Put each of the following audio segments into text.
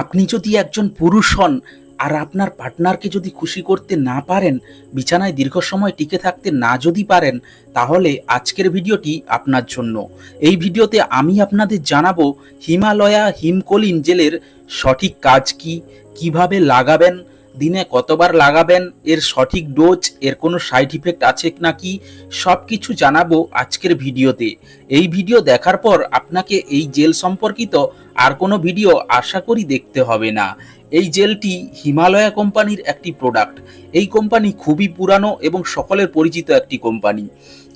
আপনি যদি একজন পুরুষ হন আর আপনার পার্টনারকে যদি খুশি করতে না পারেন, বিছানায় দীর্ঘ সময় টিকে থাকতে না যদি পারেন, তাহলে আজকের ভিডিওটি আপনার জন্য। এই ভিডিওতে আমি আপনাদের জানাবো হিমালয়া হিমকোলিন জেলের সঠিক কাজ কি, কিভাবে লাগাবেন, দিনে কতবার লাগাবেন, এর সঠিক ডোজ, এর কোনো সাইড ইফেক্ট আছে নাকি, সব কিছু জানাবো আজকের ভিডিওতে। এই ভিডিও দেখার পর আপনাকে এই জেল সম্পর্কিত আর কোনো ভিডিও আশা করি দেখতে হবে না। এই জেলটি হিমালয়া কোম্পানির একটি প্রোডাক্ট। এই কোম্পানি খুবই পুরানো এবং সকলের পরিচিত একটি কোম্পানি।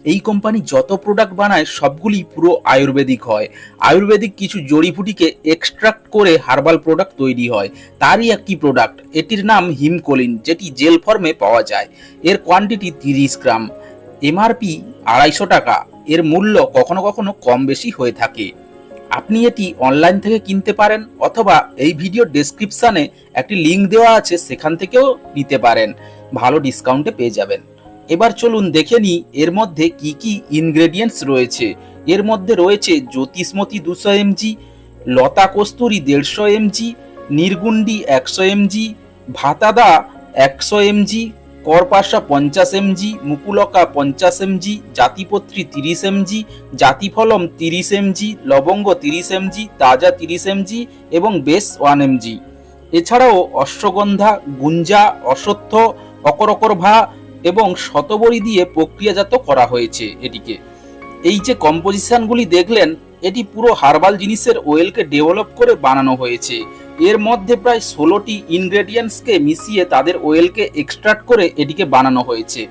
এই কোম্পানি যত প্রোডাক্ট বানায় সবগুলি পুরো আয়ুর্বেদিক হয়। আয়ুর্বেদিক কিছু জড়িবুটিকে এক্সট্রাক্ট করে হার্বাল প্রোডাক্ট তৈরি হয়। তারই একটি প্রোডাক্ট, এটির নাম হিমকোলিন, যেটি জেল ফর্মে পাওয়া যায়। এর কোয়ান্টিটি 30 গ্রাম, এমআরপি 250 টাকা। এর মূল্য কখনো কখনো কম বেশি হয়ে থাকে। আপনি এটি অনলাইন থেকে কিনতে পারেন অথবা এই ভিডিও ডেসক্রিপশনে একটি লিংক দেওয়া আছে, সেখান থেকেও নিতে পারেন, ভালো ডিসকাউন্টে পেয়ে যাবেন। এবার চলুন দেখে নিই এর মধ্যে কি কি ইনগ্রেডিয়েন্টস রয়েছে। এর মধ্যে রয়েছে জ্যোতিষমতি 200 mg, লতা kasuri 150 mg, নির্গুন্ডি 100 mg, ভাতাদা 100 mg, করপাশা 50 mg, মুকুলকা 50 mg, জাতিপত্রী 30 mg, জাতিফলম 30 mg, লবঙ্গ 30 mg, তাজা 30 mg এবং বেশ 1 mg। এছাড়াও অশ্বগন্ধা, গুঞ্জা, অশ্বত্থ, অকরকরভা এবং শতবরী দিয়ে প্রক্রিয়াজাত করা হয়েছে এটিকে। এই যে কম্পোজিশনগুলি দেখলেন, এটি পুরো হার্বাল জিনিসের ওয়েলকে ডেভেলপ করে বানানো হয়েছে। এর মধ্যে প্রায় 16টি ইনগ্রেডিয়েন্টসকে মিশিয়ে তাদের ওয়েলকে এক্সট্রাক্ট করে এটিকে বানানো হয়েছে।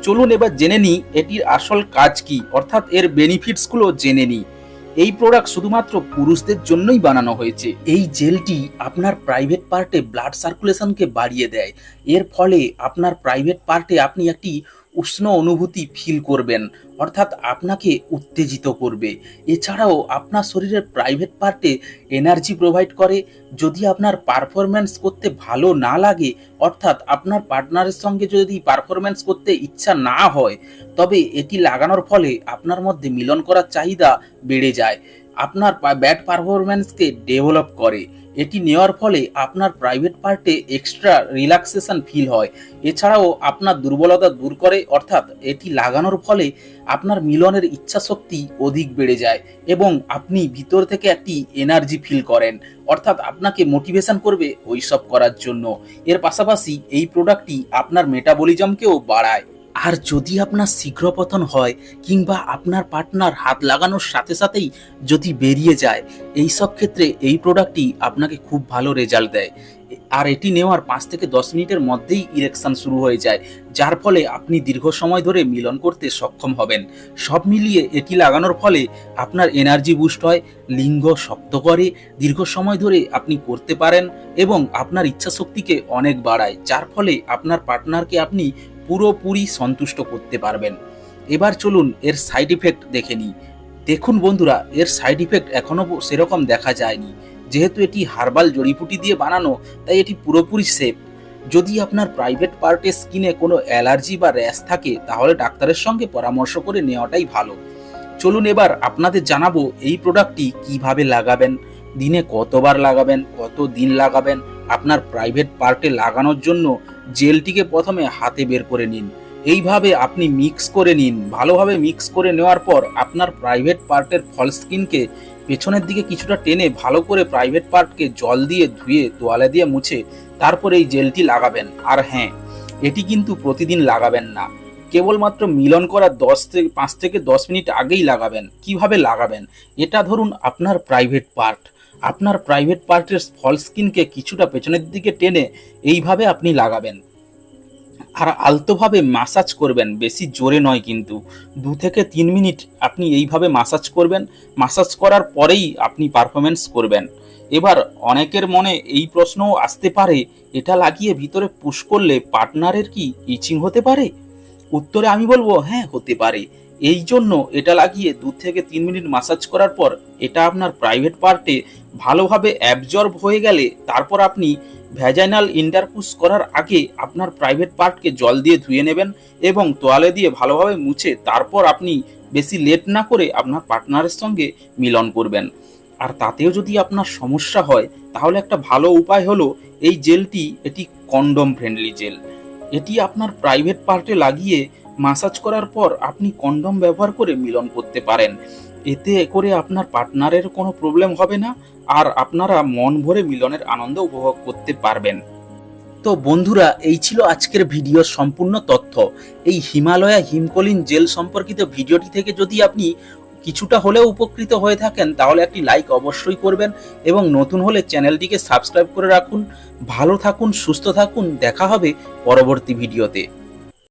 চলুন এবার জেনে নিই এটির আসল কাজ কি, অর্থাৎ এর বেনিফিটসগুলো জেনে নিই। এই প্রোডাক্ট শুধুমাত্র পুরুষদের জন্যই বানানো হয়েছে। এই জেলটি আপনার প্রাইভেট পার্টে ব্লাড সার্কুলেশনকে বাড়িয়ে দেয়। এর ফলে আপনার প্রাইভেট পার্টে আপনি একটি উষ্ণ অনুভূতি ফিল করবেন, অর্থাৎ আপনাকে উত্তেজিত করবে। এছাড়াও আপনার শরীরের প্রাইভেট পার্টে এনার্জি প্রোভাইড করে। যদি আপনার পারফরম্যান্স করতে ভালো না লাগে, অর্থাৎ আপনার পার্টনারের সঙ্গে যদি পারফরম্যান্স করতে ইচ্ছা না হয়, তবে এটি লাগানোর ফলে আপনার মধ্যে মিলন করার চাহিদা বেড়ে যায়, আপনার ব্যাড পারফরম্যান্সকে ডেভেলপ করে। এটি নেওয়ার ফলে আপনার প্রাইভেট পার্টে এক্সট্রা রিল্যাক্সেশন ফিল হয়। এছাড়াও আপনার দুর্বলতা দূর করে, অর্থাৎ এটি লাগানোর ফলে আপনার মিলনের ইচ্ছাশক্তি অধিক বেড়ে যায় এবং আপনি ভিতর থেকে একটি এনার্জি ফিল করেন, অর্থাৎ আপনাকে মোটিভেশন করবে ওইসব করার জন্য। এর পাশাপাশি এই প্রোডাক্টটি আপনার মেটাবলিজমকেও বাড়ায়। আর যদি আপনার শীঘ্র পতন হয় কিংবা আপনার পার্টনার হাত লাগানোর সাথে সাথেই যদি বেরিয়ে যায়, এই সব ক্ষেত্রে এই প্রোডাক্টটি আপনাকে খুব ভালো রেজাল্ট দেয়। আর এটি নেওয়ার 5 থেকে 10 মিনিটের মধ্যেই ইরেকশন শুরু হয়ে যায়, যার ফলে আপনি দীর্ঘ সময় ধরে মিলন করতে সক্ষম হবেন। সব মিলিয়ে এটি লাগানোর ফলে আপনার এনার্জি বুস্ট হয়, লিঙ্গ শক্ত করে, দীর্ঘ সময় ধরে আপনি করতে পারেন এবং আপনার ইচ্ছাশক্তিকে অনেক বাড়ায়, যার ফলে আপনার পার্টনারকে আপনি পুরোপুরি সন্তুষ্ট করতে পারবেন। এবার চলুন এর সাইড ইফেক্ট দেখে নিই। দেখুন বন্ধুরা, এর সাইড ইফেক্ট এখনো সেরকম দেখা যায়নি। যেহেতু এটি হার্বাল জড়িবুটি দিয়ে বানানো, তাই এটি পুরোপুরি সেফ। যদি আপনার প্রাইভেট পার্টে স্কিনে কোনো অ্যালার্জি বা র্যাশ থাকে, তাহলে ডাক্তারের সঙ্গে পরামর্শ করে নেওয়াটাই ভালো। চলুন এবার আপনাদের জানাবো এই প্রোডাক্টটি কিভাবে লাগাবেন, দিনে কতবার লাগাবেন, কত দিন লাগাবেন। আপনার প্রাইভেট পার্টে লাগানোর জন্য জেলটিকে প্রথমে হাতে বের করে নিন। এইভাবে আপনি মিক্স করে নিন। ভালোভাবে মিক্স করে নেওয়ার পর আপনার প্রাইভেট পার্টের ফল স্কিনকে পেছনের দিকে কিছুটা টেনে ভালো করে প্রাইভেট পার্টকে জল দিয়ে ধুয়ে তোয়ালে দিয়ে মুছে তারপর এই জেলটি লাগাবেন। আর হ্যাঁ, এটি কিন্তু প্রতিদিন লাগাবেন না, কেবলমাত্র মিলন করার 5 থেকে 10 মিনিট আগেই লাগাবেন। কিভাবে লাগাবেন? এটা ধরুন আপনার প্রাইভেট পার্ট, আপনার প্রাইভেট পার্টের ফল স্কিনকে কিছুটা পেছনের দিকে টেনে এইভাবে আপনি লাগাবেন আর আলতোভাবে মাসাজ করবেন, বেশি জোরে নয় কিন্তু। 2 থেকে 3 মিনিট আপনি এইভাবে মাসাজ করবেন। মাসাজ করার পরেই আপনি পারফরমেন্স করবেন। এবার অনেকের মনে এই প্রশ্নও আসতে পারে, এটা লাগিয়ে ভিতরে পুশ করলে পার্টনারের কি ইচিং হতে পারে? উত্তরে আমি বলবো হ্যাঁ, হতে পারে। এই জন্য এটা লাগিয়ে 2 থেকে 3 মিনিট মাসাজ করার পর এটা আপনার প্রাইভেট পার্টে ভালোভাবে অ্যাবজর্ব হয়ে গেলে তারপর আপনি ভ্যাজাইনাল ইন্টারকুস করার আগে আপনার প্রাইভেট পার্টকে জল দিয়ে ধুয়ে নেবেন এবং তোয়ালে দিয়ে ভালোভাবে মুছে তারপর আপনি বেশি লেট না করে আপনার পার্টনারের সঙ্গে মিলন করবেন। আর তাতেও যদি আপনার সমস্যা হয় তাহলে একটা ভালো উপায় হলো এই জেলটি, এটি কন্ডম ফ্রেন্ডলি জেল। এটি আপনার প্রাইভেট পার্টে লাগিয়ে মাসাজ করার পর আপনি কন্ডম ব্যবহার করে মিলন করতে পারেন। এতে করে আপনার পার্টনারের কোনো প্রবলেম হবে না, আর আপনারা মন ভরে মিলনের আনন্দ উপভোগ করতে পারবেন। তো বন্ধুরা, এই ছিল আজকের ভিডিওর সম্পূর্ণ তথ্য। এই হিমালয়া হিমকলিন জেল সম্পর্কিত ভিডিওটি থেকে যদি আপনি কিছুটা হলেও উপকৃত হয়ে থাকেন তাহলে একটি লাইক অবশ্যই করবেন, এবং নতুন হলে চ্যানেলটিকে সাবস্ক্রাইব করে রাখুন। ভালো থাকুন, সুস্থ থাকুন, দেখা হবে পরবর্তী ভিডিওতে।